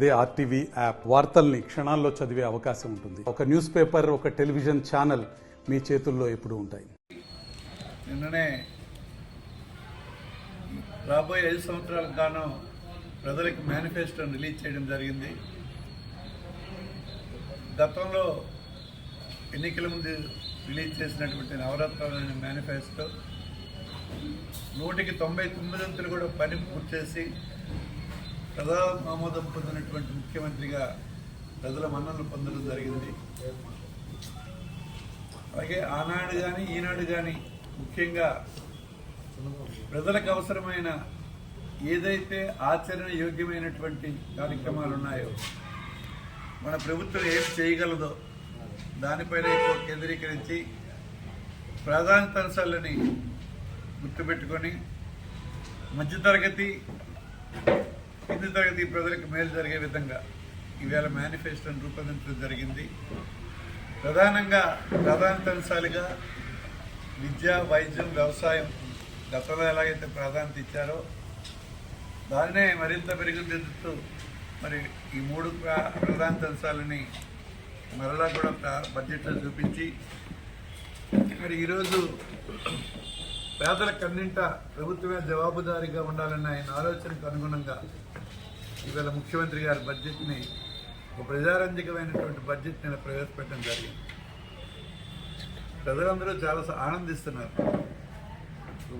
అదే RTV app వార్తల్ని క్షణాల్లో చదివే అవకాశం ఉంటుంది. ఒక న్యూస్ పేపర్, ఒక టెలివిజన్ ఛానల్ మీ చేతుల్లో ఎప్పుడూ ఉంటాయి. నిన్ననే రాబోయే 5 సంవత్సరాలకు గాను ప్రజలకు మేనిఫెస్టోని రిలీజ్ చేయడం జరిగింది. గతంలో ఎన్నికల ముందు రిలీజ్ చేసినటువంటి నవరత్నాల మేనిఫెస్టో 199 కూడా పని పూర్తి చేసి ప్రధాన ఆమోదం పొందినటువంటి ముఖ్యమంత్రిగా ప్రజల మన్ననలు పొందడం జరిగింది. అలాగే ఆనాడు కానీ ఈనాడు కానీ ముఖ్యంగా ప్రజలకు అవసరమైన ఏదైతే ఆచరణ యోగ్యమైనటువంటి కార్యక్రమాలు ఉన్నాయో, మన ప్రభుత్వం ఏం చేయగలదో దానిపైన ఎక్కువ కేంద్రీకరించి ప్రాధాన్యత అంశాలని గుర్తుపెట్టుకొని మధ్యతరగతి కింది తరగతి ప్రజలకు మేలు జరిగే విధంగా ఈవేళ మేనిఫెస్టోని రూపొందించడం జరిగింది. ప్రధానంగా ప్రాధాన్యత అంశాలుగా విద్య, వైద్యం, వ్యవసాయం గతంలో ఎలాగైతే ప్రాధాన్యత ఇచ్చారో దాన్నే మరింత పెరుగుదిద్దుతూ మరి ఈ 3 ప్రాధాన్యత అంశాలని మరలా కూడా బడ్జెట్లో చూపించి మరి ఈరోజు పేదలకు అన్నింట ప్రభుత్వమే జవాబుదారీగా ఉండాలన్న ఆయన ఆలోచనకు అనుగుణంగా ఇవాళ ముఖ్యమంత్రి గారి బడ్జెట్ని ఒక ప్రజారంజకమైనటువంటి బడ్జెట్ని ప్రవేశపెట్టడం జరిగింది. ప్రజలందరూ చాలా ఆనందిస్తున్నారు.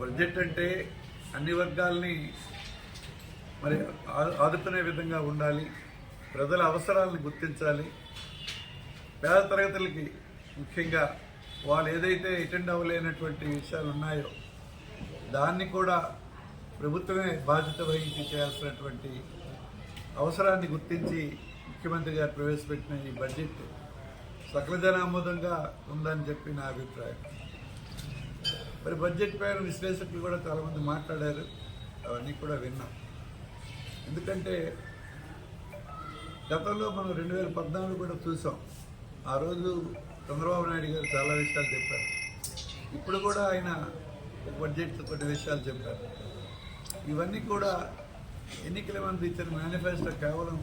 బడ్జెట్ అంటే అన్ని వర్గాల్ని మరి ఆదుకునే విధంగా ఉండాలి, ప్రజల అవసరాలను గుర్తించాలి, పేద తరగతులకి ముఖ్యంగా వాళ్ళు ఏదైతే అటెండ్ అవ్వలేనటువంటి విషయాలు ఉన్నాయో దాన్ని కూడా ప్రభుత్వమే బాధ్యత వహించి చేయాల్సినటువంటి అవసరాన్ని గుర్తించి ముఖ్యమంత్రి గారు ప్రవేశపెట్టిన ఈ బడ్జెట్ సకల జనామోదంగా ఉందని చెప్పి నా అభిప్రాయం. మరి బడ్జెట్ పైన విశ్లేషకులు కూడా చాలామంది మాట్లాడారు, అవన్నీ కూడా విన్నాం. ఎందుకంటే గతంలో మనం 2014 కూడా చూసాం. ఆ రోజు చంద్రబాబు నాయుడు గారు చాలా విషయాలు చెప్పారు. ఇప్పుడు కూడా ఆయన బడ్జెట్ కొన్ని విషయాలు చెప్పారు. ఇవన్నీ కూడా ఎన్నికల మంది ఇచ్చిన మేనిఫెస్టో కేవలం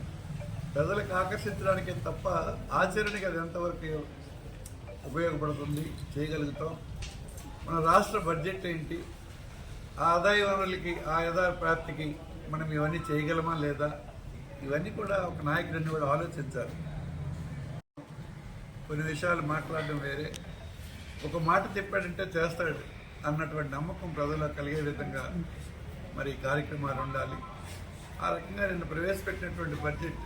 ప్రజలకు ఆకర్షించడానికే తప్ప ఆచరణకి అది ఎంతవరకు ఉపయోగపడుతుంది, చేయగలుగుతాం, మన రాష్ట్ర బడ్జెట్ ఏంటి, ఆ ఆదాయ వనరులకి, ఆ ఆదాయ ప్రాప్తికి మనం ఇవన్నీ చేయగలమా లేదా, ఇవన్నీ కూడా ఒక నాయకుడిని కూడా ఆలోచించాలి. కొన్ని విషయాలు మాట్లాడడం వేరే, ఒక మాట చెప్పాడంటే చేస్తాడు అన్నటువంటి నమ్మకం ప్రజలకు కలిగే విధంగా మరి కార్యక్రమాలు ఉండాలి. ఆ రకంగా నిన్న ప్రవేశపెట్టినటువంటి బడ్జెట్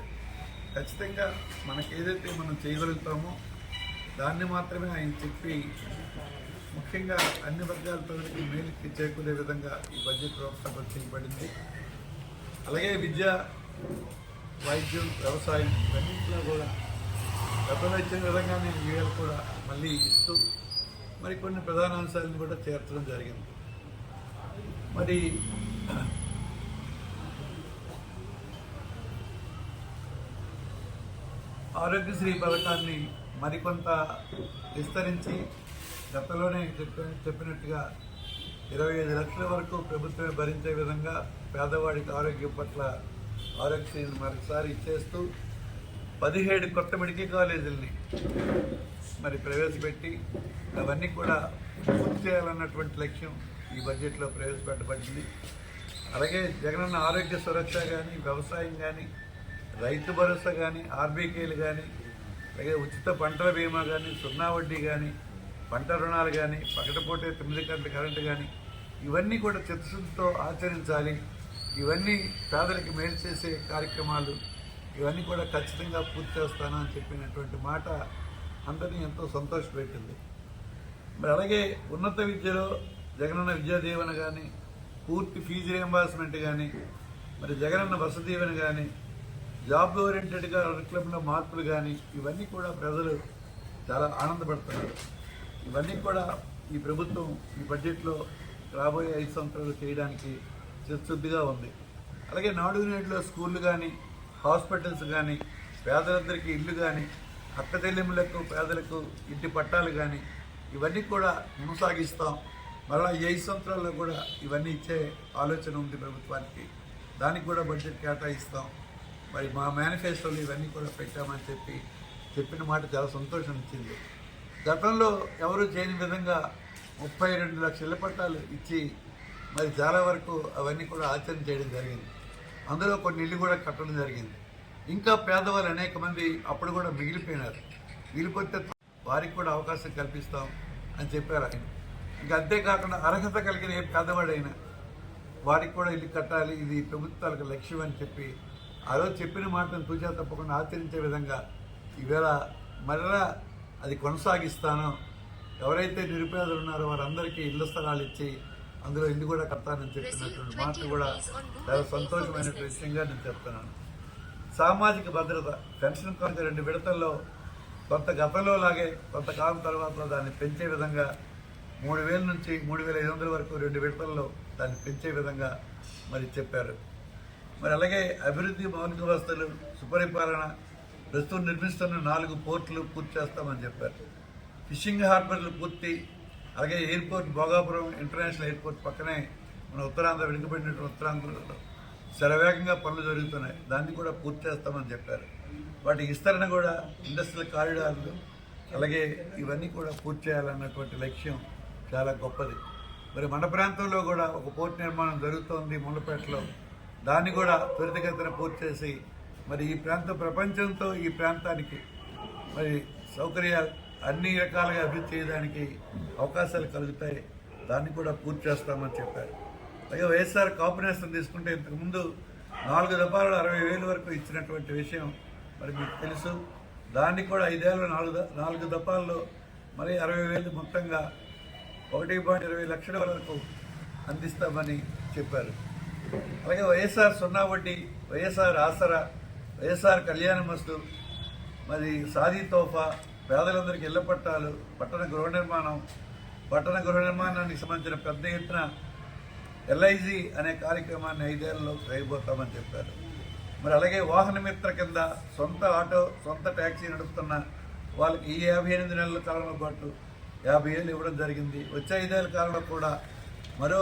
ఖచ్చితంగా మనకి ఏదైతే మనం చేయగలుగుతామో దాన్ని మాత్రమే ఆయన చెప్పి ముఖ్యంగా అన్ని వర్గాల ప్రజలకి మేలుకి చేకూరే విధంగా ఈ బడ్జెట్ రూపకల్పన చేయబడింది. అలాగే విద్య, వైద్యం, వ్యవసాయం ఇవన్నింటిలో కూడా గతంలో ఇచ్చిన విధంగానే ఈవేళ కూడా మళ్ళీ ఇస్తూ మరి కొన్ని ప్రధాన అంశాలను కూడా చేర్చడం జరిగింది. మరి ఆరోగ్యశ్రీ పథకాన్ని మరికొంత విస్తరించి గతంలోనే చెప్పినట్టుగా 25 లక్షల వరకు ప్రభుత్వమే భరించే విధంగా పేదవాడికి ఆరోగ్యం పట్ల ఆరోగ్యశ్రీని మరొకసారి ఇచ్చేస్తూ 17 కొత్త మెడికల్ కాలేజీలని మరి ప్రవేశపెట్టి అవన్నీ కూడా పూర్తి చేయాలన్నటువంటి లక్ష్యం ఈ బడ్జెట్లో ప్రవేశపెట్టబడింది. అలాగే జగనన్న ఆరోగ్య సురక్ష కానీ, వ్యవసాయం కానీ, రైతు భరోసా కానీ, ఆర్బీకేలు కానీ, అలాగే ఉచిత పంటల బీమా కానీ, 0 వడ్డీ కానీ, పంట రుణాలు కానీ, పగటిపూటే 9 గంటల కరెంటు కానీ, ఇవన్నీ కూడా చిత్తశుద్ధితో ఆచరించాలి. ఇవన్నీ పేదలకు మేలు చేసే కార్యక్రమాలు, ఇవన్నీ కూడా ఖచ్చితంగా పూర్తి చేస్తానని చెప్పినటువంటి మాట అందరినీ ఎంతో సంతోషపెట్టింది. మరి అలాగే ఉన్నత విద్యలో జగనన్న విద్యా దీవెన కానీ, పూర్తి ఫీజు రియంబర్స్మెంట్ కానీ, మరి జగనన్న వసతి దీవెన కానీ, జాబ్ ఓరియంటెడ్గా కరికులంలో మార్పులు కానీ, ఇవన్నీ కూడా ప్రజలు చాలా ఆనందపడుతున్నారు. ఇవన్నీ కూడా ఈ ప్రభుత్వం ఈ బడ్జెట్లో రాబోయే 5 సంవత్సరాలు చేయడానికి చిత్తశుద్ధిగా ఉంది. అలాగే నాడు నేడులో స్కూళ్ళు కానీ, హాస్పిటల్స్ కానీ, పేదలందరికీ ఇల్లు కానీ, అక్క చెల్లెమ్మలకు పేదలకు ఇంటి పట్టాలు కానీ, ఇవన్నీ కూడా కొనసాగిస్తాం. మరలా 5 సంవత్సరాల్లో కూడా ఇవన్నీ ఇచ్చే ఆలోచన ఉంది ప్రభుత్వానికి. దానికి కూడా బడ్జెట్ కేటాయిస్తాం. మరి మా మేనిఫెస్టోలు ఇవన్నీ కూడా పెట్టామని చెప్పిన మాట చాలా సంతోషం ఇచ్చింది. గతంలో ఎవరు చేయని విధంగా 32 లక్షల ఇళ్ల పట్టాలు ఇచ్చి మరి చాలా వరకు అవన్నీ కూడా ఆచరణ చేయడం జరిగింది. అందులో కొన్ని ఇళ్ళు కూడా కట్టడం జరిగింది. ఇంకా పేదవాళ్ళు అనేక మంది అప్పుడు కూడా మిగిలిపోయినారు. మిగిలిపోతే వారికి కూడా అవకాశం కల్పిస్తాం అని చెప్పారు ఆయన. ఇంకా అంతేకాకుండా అర్హత కలిగిన ఏ పేదవాడైనా వారికి కూడా ఇల్లు కట్టాలి, ఇది ప్రభుత్వాలకు లక్ష్యం అని చెప్పి ఆ రోజు చెప్పిన మాటను తూచా తప్పకుండా ఆచరించే విధంగా ఈవేళ మరలా అది కొనసాగిస్తాను. ఎవరైతే నిరుపేదలు ఉన్నారో వారందరికీ ఇళ్ల స్థలాలు ఇచ్చి అందులో ఇల్లు కూడా కడతానని చెప్పినటువంటి మాటలు కూడా చాలా సంతోషమైనటువంటి విషయంగా నేను చెప్తున్నాను. సామాజిక భద్రత పెన్షన్ కనుక 2 విడతల్లో కొంత గతంలో లాగే కొంతకాలం తర్వాత దాన్ని పెంచే విధంగా 3,000 నుంచి 3,500 వరకు 2 విడతల్లో దాన్ని పెంచే విధంగా మరి చెప్పారు. మరి అలాగే అభివృద్ధి మౌలిక వ్యవస్థలు సుపరిపాలన ప్రస్తుతం నిర్మిస్తున్న 4 పోర్టులు పూర్తి చేస్తామని చెప్పారు. ఫిషింగ్ హార్బర్లు పూర్తి, అలాగే ఎయిర్పోర్ట్ భోగాపురం ఇంటర్నేషనల్ ఎయిర్పోర్ట్ పక్కనే మన ఉత్తరాంధ్ర వెనుకబడినటువంటి ఉత్తరాంధ్రలో శరవేగంగా పనులు జరుగుతున్నాయి, దాన్ని కూడా పూర్తి చేస్తామని చెప్పారు. వాటి విస్తరణ కూడా ఇండస్ట్రియల్ కారిడార్లు అలాగే ఇవన్నీ కూడా పూర్తి చేయాలన్నటువంటి లక్ష్యం చాలా గొప్పది. మరి మన ప్రాంతంలో కూడా ఒక పోర్టు నిర్మాణం జరుగుతోంది ముళ్ళపేటలో, దాన్ని కూడా త్వరితగతిన పూర్తి చేసి మరి ఈ ప్రాంతం ప్రపంచంతో ఈ ప్రాంతానికి మరి సౌకర్యాలు అన్ని రకాలుగా అభివృద్ధి చేయడానికి అవకాశాలు కలుగుతాయి, దాన్ని కూడా పూర్తి చేస్తామని చెప్పారు. అలాగే వైఎస్ఆర్ కాంపినేషన్ తీసుకుంటే ఇంతకుముందు 4 దఫాలు 60,000 వరకు ఇచ్చినటువంటి విషయం మరి మీకు తెలుసు. దాన్ని కూడా 5 ఏళ్ళు 4 దఫాల్లో మరి 60,000 మొత్తంగా 1.20 లక్షల వరకు అందిస్తామని చెప్పారు. అలాగే వైఎస్ఆర్ 0 వడ్డీ, వైఎస్ఆర్ ఆసరా, వైఎస్ఆర్ కళ్యాణమస్తు, మరి సాదీ తోఫా, పేదలందరికీ ఇళ్ల పట్టాలు, పట్టణ గృహ నిర్మాణానికి సంబంధించిన పెద్ద ఎత్తున ఎల్ఐజీ అనే కార్యక్రమాన్ని 5 ఏళ్లలో చేయబోతామని చెప్పారు. మరి అలాగే వాహన మిత్ర కింద సొంత ఆటో, సొంత ట్యాక్సీ నడుపుతున్న వాళ్ళకి ఈ 58 నెలల కాలంలో పాటు 50,000 ఇవ్వడం జరిగింది. వచ్చే 5 ఏళ్ల కాలంలో కూడా మరో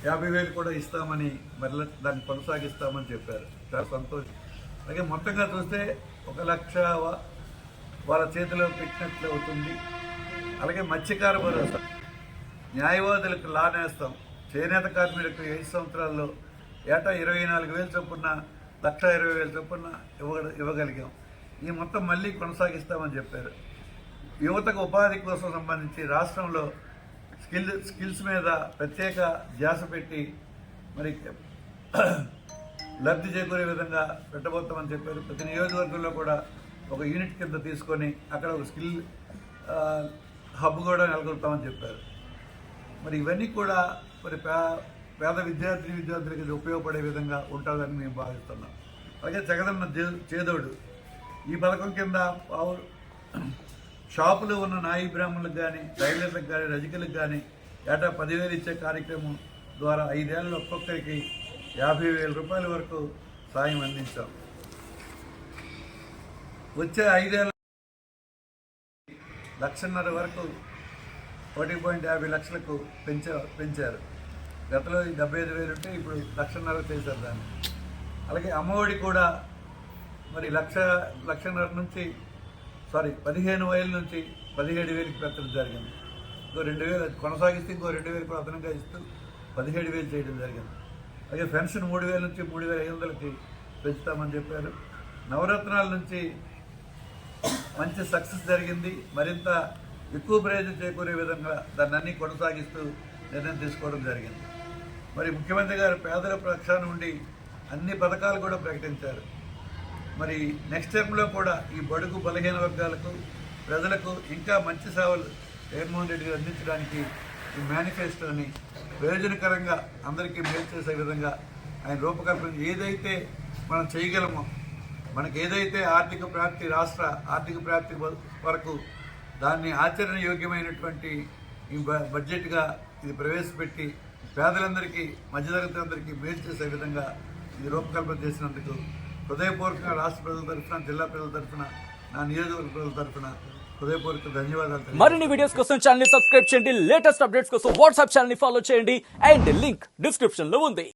50,000 కూడా ఇస్తామని మరలా దాన్ని కొనసాగిస్తామని చెప్పారు. చాలా సంతోషం. అలాగే మొత్తంగా చూస్తే 1 లక్ష వాళ్ళ చేతిలో పెట్టినట్లు అవుతుంది. అలాగే మత్స్యకార భరోసా, న్యాయవాదులకు లా నేస్తాం, చేనేత కార్మికులకు 5 సంవత్సరాల్లో ఏటా 24,000 చొప్పున 1,20,000 చొప్పున ఇవ్వగలిగాం. ఈ మొత్తం మళ్ళీ కొనసాగిస్తామని చెప్పారు. యువతకు ఉపాధి కోసం సంబంధించి రాష్ట్రంలో స్కిల్స్ మీద ప్రత్యేక ధ్యాస పెట్టి మరి లబ్ధి చేకూరే విధంగా పెట్టబోతామని చెప్పారు. ప్రతి నియోజకవర్గంలో కూడా ఒక యూనిట్ కింద తీసుకొని అక్కడ ఒక స్కిల్ హబ్ కూడా నెలకొల్పుతామని చెప్పారు. మరి ఇవన్నీ కూడా మరి పేద విద్యార్థులకి ఇది ఉపయోగపడే విధంగా ఉంటుందని మేము భావిస్తున్నాం. అలాగే జగనన్న చేదోడు ఈ పథకం కింద షాపులో ఉన్న నాయి బ్రాహ్మణులకు కానీ, టైలర్లకు కానీ, రజకులకు కానీ ఏటా 10,000 ఇచ్చే కార్యక్రమం ద్వారా 5 ఏళ్ళలో ఒక్కొక్కరికి 50,000 రూపాయల వరకు సాయం అందించాం. వచ్చే 5 ఏళ్ళ 1,50,000 వరకు 1.50 లక్షలకు పెంచారు. గతంలో 75,000 ఉంటే ఇప్పుడు 1,50,000 చేశారు దాన్ని. అలాగే అమ్మఒడి కూడా మరి 1,50,000 నుంచి 15,000 నుంచి 17,000కి పెంచడం జరిగింది. ఇంకో 2,000 కొనసాగిస్తే ఇంకో 2,000 కూడా అదనంగా ఇస్తూ 17,000 చేయడం జరిగింది. అలాగే పెన్షన్ 3,000 నుంచి 3,500కి పెంచుతామని చెప్పారు. నవరత్నాల నుంచి మంచి సక్సెస్ జరిగింది. మరింత ఎక్కువ ప్రయోజనం చేకూరే విధంగా దాన్ని అన్ని కొనసాగిస్తూ నిర్ణయం తీసుకోవడం జరిగింది. మరి ముఖ్యమంత్రి గారు పేదల పక్షాన ఉండి అన్ని పథకాలు కూడా ప్రకటించారు. మరి నెక్స్ట్ టైంలో కూడా ఈ బడుగు బలహీన వర్గాలకు ప్రజలకు ఇంకా మంచి సేవలు జగన్మోహన్ రెడ్డి గారు అందించడానికి ఈ మేనిఫెస్టోని ప్రయోజనకరంగా అందరికీ మేలు చేసే విధంగా ఆయన రూపకల్పన ఏదైతే మనం చేయగలమో, మనకు ఏదైతే రాష్ట్ర ఆర్థిక ప్రాప్తి వరకు దాన్ని ఆచరణ యోగ్యమైనటువంటి ఈ బడ్జెట్గా ఇది ప్రవేశపెట్టి పేదలందరికీ మధ్యతరగతి అందరికీ మేలు చేసే విధంగా ఇది రూపకల్పన చేసినందుకు హృదయపూర్వకంగా రాష్ట్ర ప్రజల తరఫున, జిల్లా ప్రజల తరఫున, నా నియోజకవర్గ ప్రజల తరఫున హృదయపూర్వక ధన్యవాదాలు. మరిన్ని వీడియోస్ కోసం ఛానల్ ని సబ్స్క్రైబ్ చేయండి. లేటెస్ట్ అప్డేట్స్ కోసం వాట్సాప్ ఛానల్ ని ఫాలో చేయండి. అండ్ లింక్ డిస్క్రిప్షన్ లో ఉంది.